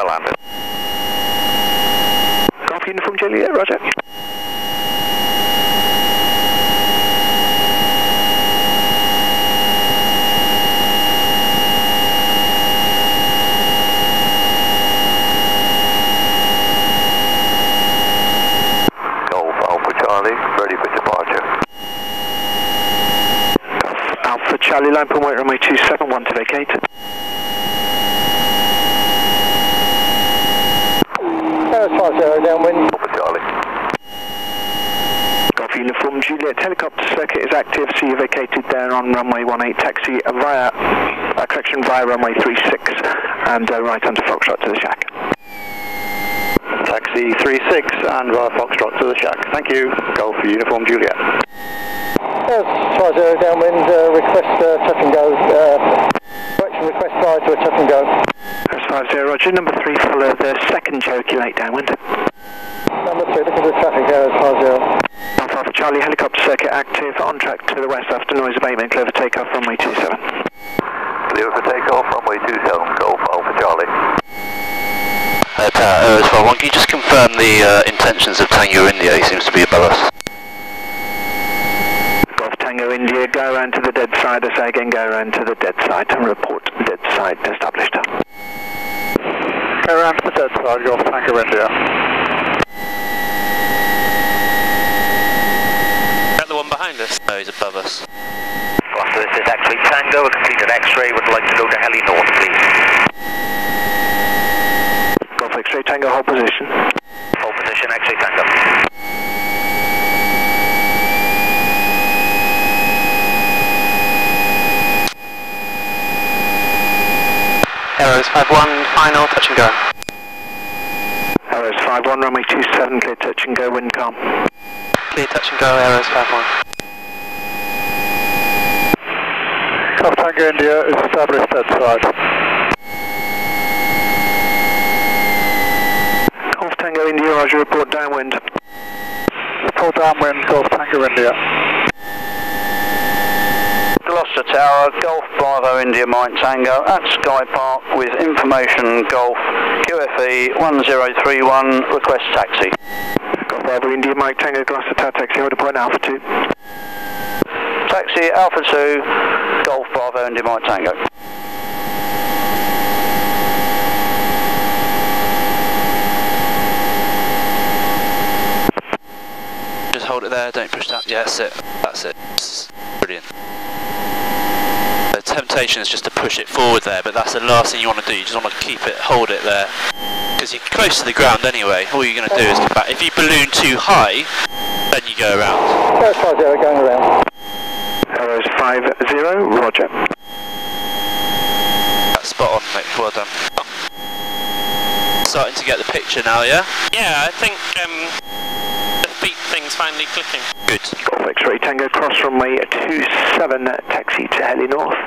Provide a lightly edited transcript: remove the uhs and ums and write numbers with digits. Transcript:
my landing. Golf Uniform Juliet, roger. Golf Alpha Charlie, ready for departure. Golf Alpha Charlie, line point runway 271 to vacate. Paris 50 downwind. Alpha Charlie. Golf Uniform Juliet, helicopter circuit is active, so you vacated there on runway 18, taxi via runway 36 and right onto Foxtrot to the shack. Taxi 36 and via Foxtrot to the shack. Thank you. Golf Uniform Juliet. Paris 50 downwind, request touch and go. Correction request prior to a touch and go. Paris 50, roger. Number 3, follow the second Cherokee late downwind. Number 3, look at the traffic, Paris 50. Alpha Charlie, helicopter circuit active, on track to the west after noise abatement, clear for takeoff, runway 27. Clear for takeoff, runway 27, Golf Alpha Charlie. Tower, as well. Can you just confirm the intentions of Tango India? He seems to be above us. Golf Tango India, go around to the dead side. I say again, go around to the dead side and report dead side established. Go around to the dead side, Golf Tango India. Is that the one behind us? No, he's above us. Gloucester, this is actually Tango, a completed X-ray, would like to go to heli north, please. Golf X-ray Tango, hold position. Hold position, X-ray Tango. Arrows 51, final, touch and go. Arrows 51, runway 27, clear touch and go, wind calm. Clear touch and go, Arrows 51. Golf Tango India is established dead side. Golf Tango India, roger, report downwind. Report downwind, Golf Tango India. Gloucester Tower, Golf Bravo India Mike Tango at Sky Park with information Golf QFE 1031, request taxi. Golf Bravo India Mike Tango, Gloucester Tower taxi, order point Alpha 2. Taxi Alpha 2, Golf Bravo India Mike Tango. Just hold it there, don't push that. Yeah, that's it. That's it. It's brilliant. The temptation is just to push it forward there, but that's the last thing you want to do. You just want to keep it, hold it there. Because you're close to the ground anyway. All you're going to do is come back. If you balloon too high, then you go around. Paris 50 going around. Arrows 50, roger. That's spot on, mate. Well done. Starting to get the picture now, yeah? Yeah, I think the feet thing's finally clicking. Good. Golf X-ray Tango, cross runway 27, taxi to heli north.